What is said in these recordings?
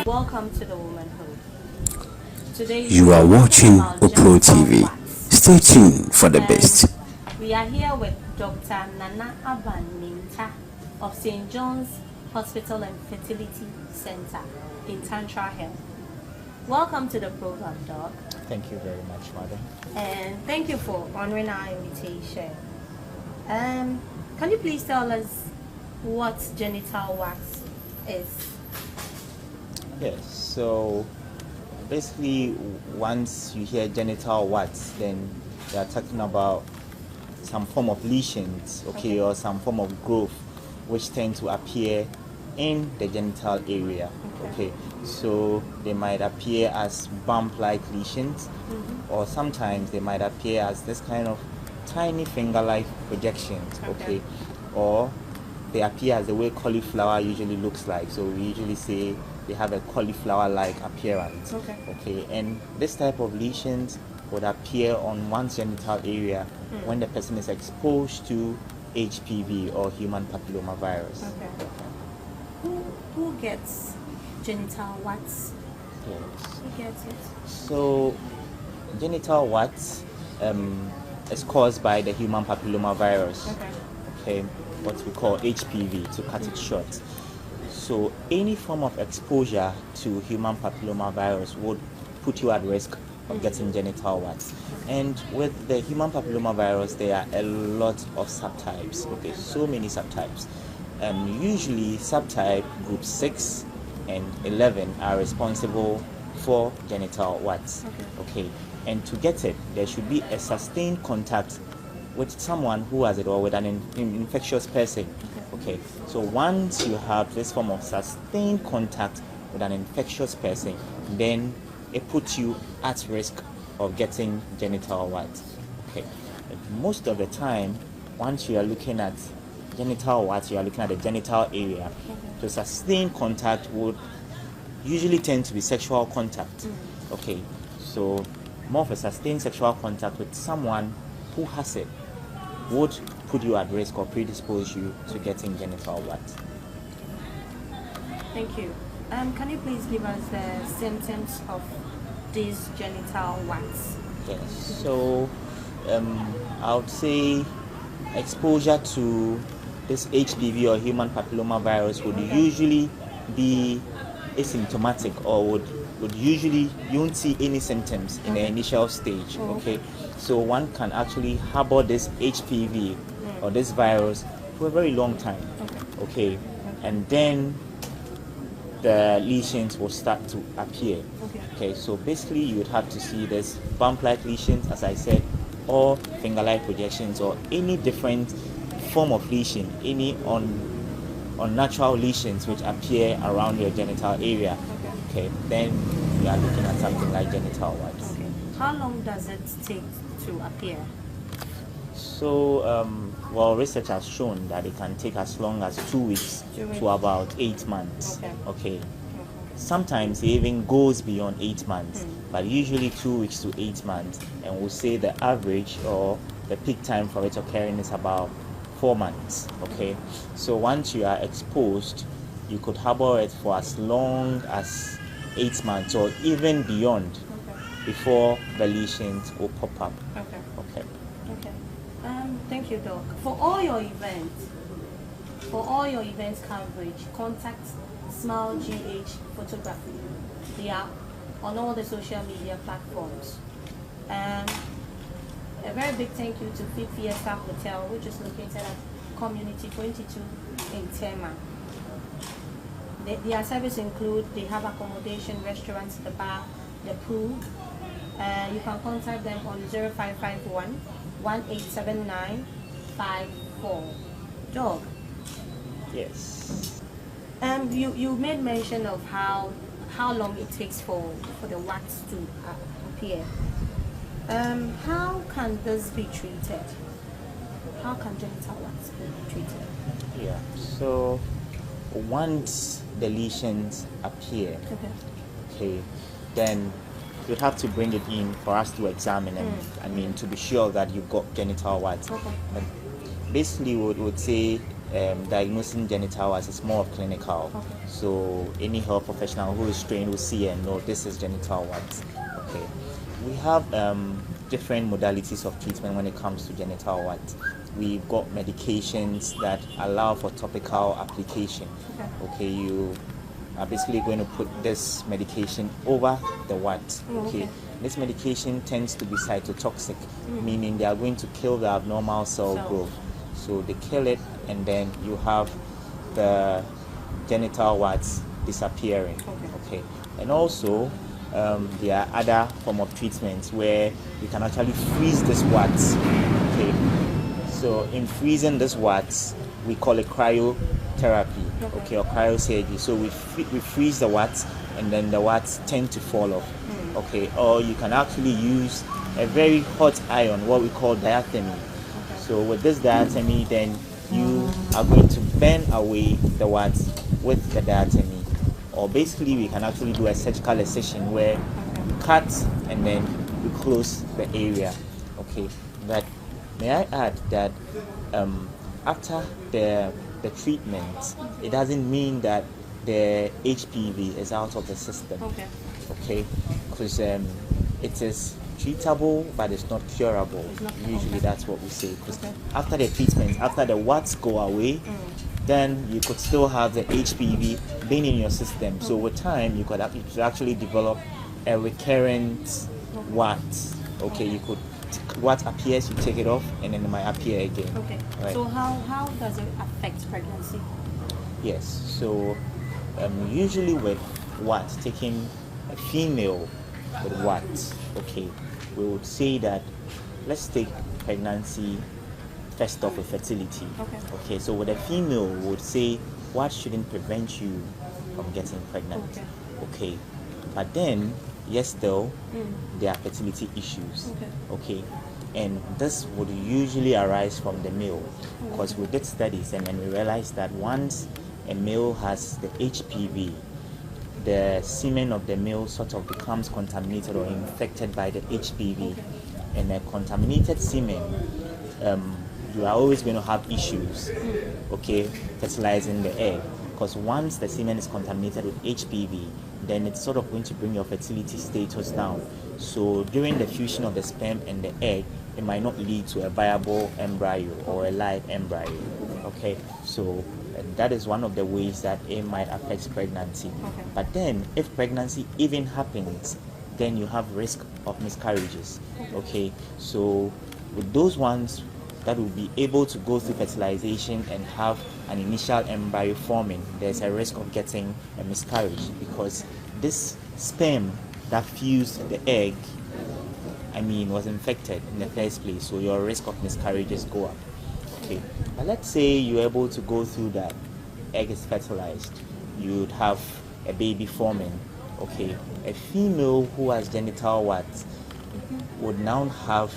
Welcome to the Womanhood. Today You are watching Pro TV. Stay tuned for the best. We are here with Dr. Nana Abaninta of St. John's Hospital and Fertility Center in Tantra Hill. Welcome to the program, Doc. Thank you very much, madam. And thank you for honoring our invitation. Can you please tell us what genital wax is? Yes, so basically once you hear genital wax, then they are talking about some form of lesions, okay, or some form of growth which tend to appear in the genital area, okay. So they might appear as bump-like lesions, or sometimes they might appear as this kind of tiny finger-like projections, okay, or they appear as the way cauliflower usually looks like. So we usually say they have a cauliflower-like appearance, okay. And this type of lesions would appear on one's genital area when the person is exposed to HPV or human papillomavirus. Who gets genital wax? Yes. Who gets it? So genital wax is caused by the human papillomavirus, okay, what we call HPV to cut it short. So any form of exposure to human papillomavirus would put you at risk of getting genital wax. And with the human papillomavirus, there are a lot of subtypes, okay, so many subtypes. Usually subtype group 6 and 11 are responsible for genital wax, okay. And to get it, there should be a sustained contact with someone who has it, or with an infectious person, okay. So once you have this form of sustained contact with an infectious person, then it puts you at risk of getting genital wax, okay. And most of the time, once you are looking at genital wax, you are looking at the genital area. So sustained contact would usually tend to be sexual contact, okay. So more of a sustained sexual contact with someone who has it would put you at risk or predispose you to getting genital wax. Thank you. Can you please give us the symptoms of this genital wax? Yes. So I would say exposure to this HPV or human papillomavirus would usually be asymptomatic, or would usually, you won't see any symptoms in the initial stage, okay. So one can actually harbor this HPV or this virus for a very long time, okay. And then the lesions will start to appear, okay. So basically you would have to see this bump-like lesions, as I said, or finger-like projections, or any different form of lesion, any unnatural lesions which appear around your genital area. Okay, then we are looking at something like genital warts. Okay. How long does it take to appear? So, well, research has shown that it can take as long as 2 weeks to about 8 months. Okay. Sometimes it even goes beyond 8 months, but usually 2 weeks to 8 months. And we'll say the average or the peak time for it occurring is about 4 months. Okay. So once you are exposed, you could harbor it for as long as 8 months or even beyond before the lesions will pop up. Okay. Thank you, Doc. For all your events coverage, contact Smile GH Photography. They are on all the social media platforms. A very big thank you to Fit Fiesta Hotel, which is located at Community 22 in Tema. Their service include, they have accommodation, restaurants, the bar, the pool. You can contact them on 0551 187954. Dog. Yes. You made mention of how long it takes for the wax to appear. How can this be treated? How can genital wax be treated? Yeah. So once the lesions appear, okay, then you'd have to bring it in for us to examine and to be sure that you've got genital warts. But basically, we would say diagnosing genital warts is more of clinical. So any health professional who is trained will see and know this is genital warts. Okay. We have different modalities of treatment when it comes to genital warts. We've got medications that allow for topical application. Okay, you are basically going to put this medication over the wart. Okay. This medication tends to be cytotoxic, meaning they are going to kill the abnormal cell growth. So they kill it, and then you have the genital warts disappearing. Okay. And also there are other form of treatments where you can actually freeze this warts. Okay. So in freezing this warts, we call it cryotherapy, okay, or cryosurgery. So we freeze the warts, and then the warts tend to fall off. Okay. Or you can actually use a very hot iron, what we call diathermy. So with this diathermy, then you are going to burn away the warts with the diathermy. Or basically, we can actually do a surgical excision where we cut and then we close the area. Okay. But may I add that after the treatment, it doesn't mean that the HPV is out of the system. Okay. Because it is treatable, but it's not curable. Usually that's what we say. Because after the treatment, after the warts go away, then you could still have the HPV being in your system. So with time, you could actually develop a recurrent wart. Okay, you could, what appears, you take it off, and then it might appear again. Okay. Right. So how does it affect pregnancy? Yes. So usually with wart, taking a female with wart, okay, we would say that let's take pregnancy first off with fertility. Okay. So with a female, we would say what shouldn't prevent you from getting pregnant. Okay. But then, yes, though, there are fertility issues. Okay. And this would usually arise from the male, because we did studies and then we realized that once a male has the HPV, the semen of the male sort of becomes contaminated or infected by the HPV. And a contaminated semen, you are always going to have issues, okay, fertilizing the egg. Because once the semen is contaminated with HPV, then it's sort of going to bring your fertility status down. So during the fusion of the sperm and the egg, it might not lead to a viable embryo or a live embryo. Okay, so that is one of the ways that it might affect pregnancy. But then, if pregnancy even happens, then you have risk of miscarriages. Okay, so with those ones that will be able to go through fertilization and have an initial embryo forming, there's a risk of getting a miscarriage, because this sperm that fused the egg, was infected in the first place, so your risk of miscarriages go up. Okay, but let's say you're able to go through that, egg is fertilized, you'd have a baby forming. Okay, a female who has genital warts would now have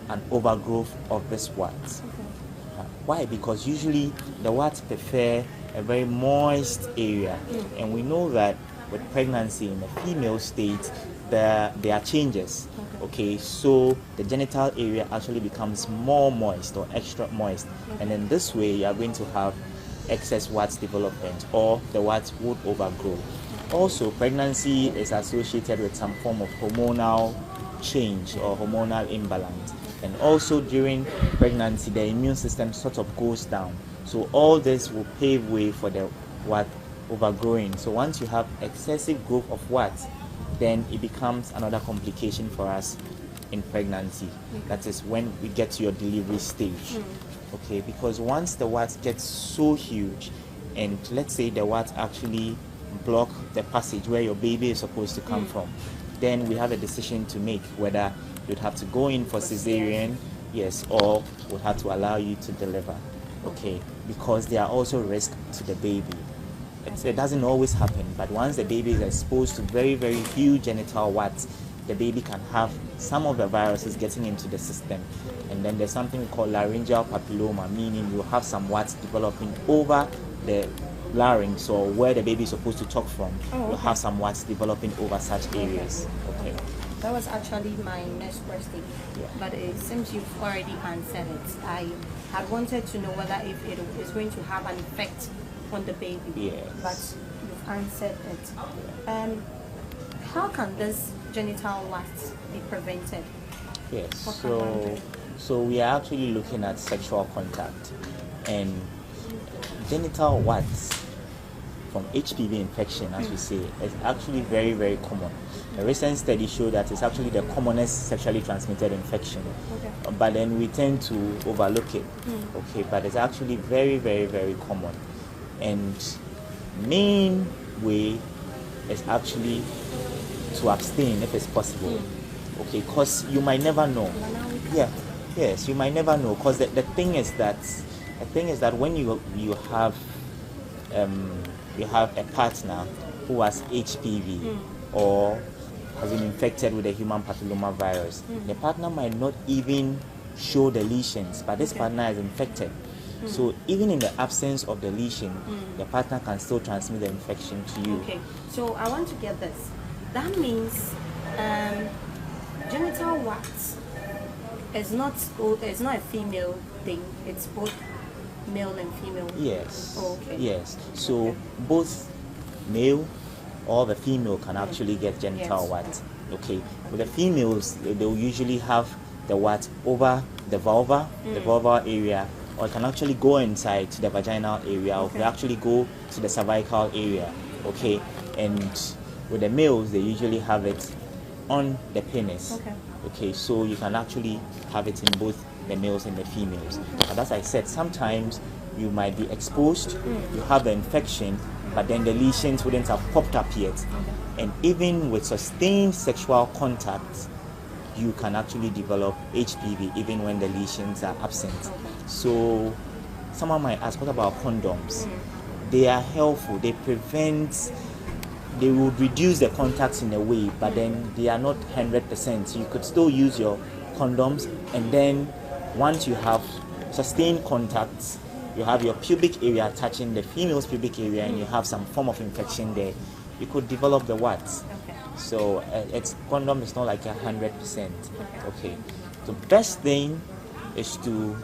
an overgrowth of this warts. Why? Because usually the warts prefer a very moist area, and we know that with pregnancy in the female state, there are changes. Okay, so the genital area actually becomes more moist or extra moist, and in this way you are going to have excess warts development, or the warts would overgrow. Also, pregnancy is associated with some form of hormonal change or hormonal imbalance, and also during pregnancy the immune system sort of goes down, so all this will pave way for the wart overgrowing. So once you have excessive growth of warts, then it becomes another complication for us in pregnancy. That is when we get to your delivery stage. Okay, because once the warts get so huge, and let's say the warts actually block the passage where your baby is supposed to come from, then we have a decision to make whether you'd have to go in for cesarean, yes, or would have to allow you to deliver. Okay, because there are also risks to the baby. It doesn't always happen, but once the baby is exposed to very, very huge genital warts, the baby can have some of the viruses getting into the system, and then there's something called laryngeal papilloma, meaning you have some warts developing over the larynx, or where the baby is supposed to talk from. You'll have some warts developing over such areas. Okay. That was actually my next question, but it seems you've already answered it. I had wanted to know whether if it is going to have an effect on the baby, but you've answered it. How can this genital warts be prevented? Yes, so we are actually looking at sexual contact, and genital warts from HPV infection, as we say, is actually very, very common. A recent study showed that it's actually the commonest sexually transmitted infection, but then we tend to overlook it. Okay, but it's actually very, very, very common, and main way is actually to abstain if it's possible. Okay, because you might never know. Yes, you might never know, because the thing is that when you have a partner who has HPV or has been infected with the human papilloma virus, the partner might not even show the lesions, but this partner is infected. So even in the absence of the lesion, the partner can still transmit the infection to you. Okay, so I want to get this. That means genital warts is not a female thing. It's both male and female. Yes. Okay. Yes. So both male or the female can actually get genital warts. Okay. With the females, they'll usually have the wart over the vulva, the vulvar area, or it can actually go inside to the vaginal area, or it can actually go to the cervical area. Okay. And with the males, they usually have it on the penis. Okay, so you can actually have it in both the males and the females. But as I said, sometimes you might be exposed, you have the infection, but then the lesions wouldn't have popped up yet. And even with sustained sexual contact, you can actually develop HPV even when the lesions are absent. So someone might ask, what about condoms? They are helpful, they would reduce the contacts in a way, but then they are not 100%. So you could still use your condoms, and then once you have sustained contacts, you have your pubic area touching the female's pubic area, and you have some form of infection there, you could develop the warts. So condom is not like 100%. Okay. The best thing is to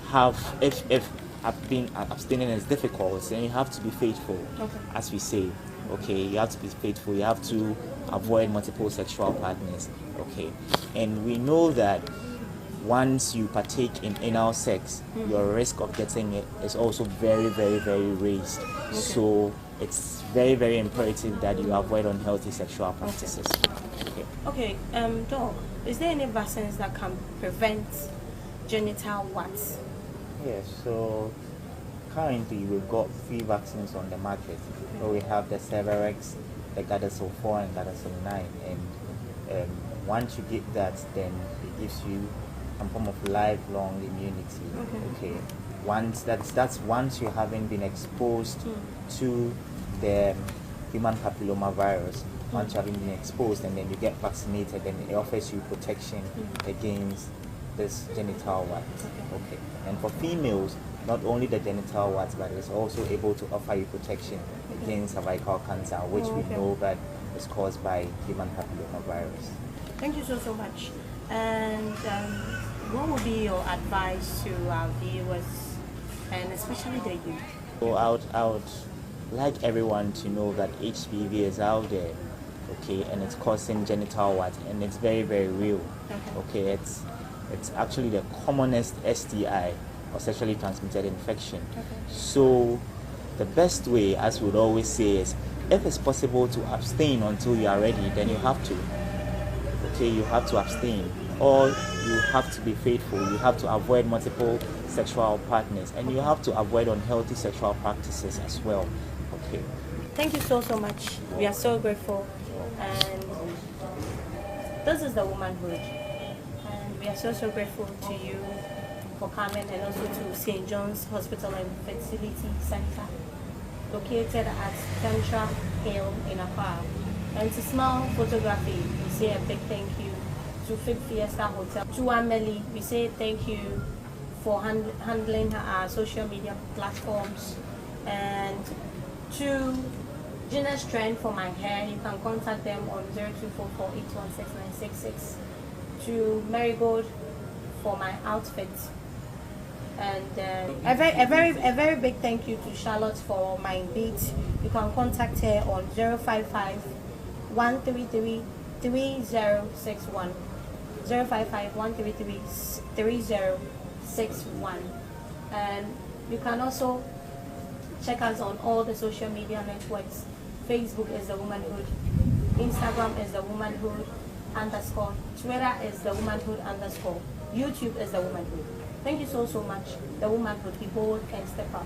have, if abstaining is difficult, then you have to be faithful, as we say. Okay, you have to be faithful. You have to avoid multiple sexual partners. Okay, and we know that once you partake in anal sex, your risk of getting it is also very, very, very raised. So it's very, very imperative that you avoid unhealthy sexual practices. Okay, Doc, is there any vaccines that can prevent genital warts? Yes, so currently we've got 3 vaccines on the market. So we have the Severex, the Gardasil 4 and Gardasil 9, and once you get that, then it gives you some form of lifelong immunity. Okay. That's once you haven't been exposed to the human papilloma virus. Once you haven't been exposed, and then you get vaccinated, then it offers you protection against this genital wart. Okay. And for females, not only the genital wart, but it's also able to offer you protection against cervical cancer, which we know that is caused by human papilloma virus. Thank you so much. And what would be your advice to our viewers, and especially the youth? So I would like everyone to know that HPV is out there, okay, and it's causing genital wart, and it's very, very real. Okay, it's actually the commonest STI, or sexually transmitted infection. So the best way, as we would always say, is if it's possible to abstain until you are ready, then you have to. Okay, you have to abstain, or you have to be faithful. You have to avoid multiple sexual partners, and you have to avoid unhealthy sexual practices as well. Okay. Thank you so much. We are so grateful, and this is the womanhood, and we are so grateful to you for coming, and also to St. John's Hospital and Fertility Center, located at Central Hill in Accra. And to Small Photography, we say a big thank you. To Fig Fiesta Hotel, to Amelie, we say thank you for handling our social media platforms. And to Gina's Trend for my hair, you can contact them on 0244816966. To Marigold for my outfit. And a very big thank you to Charlotte for my beats. You can contact her on 055-133-3061. 055-133-3061. And you can also check us on all the social media networks. Facebook is the Womanhood, Instagram is the Womanhood _, Twitter is the Womanhood _, YouTube is the Womanhood. Thank you so much. The Womanhood, behold and step up.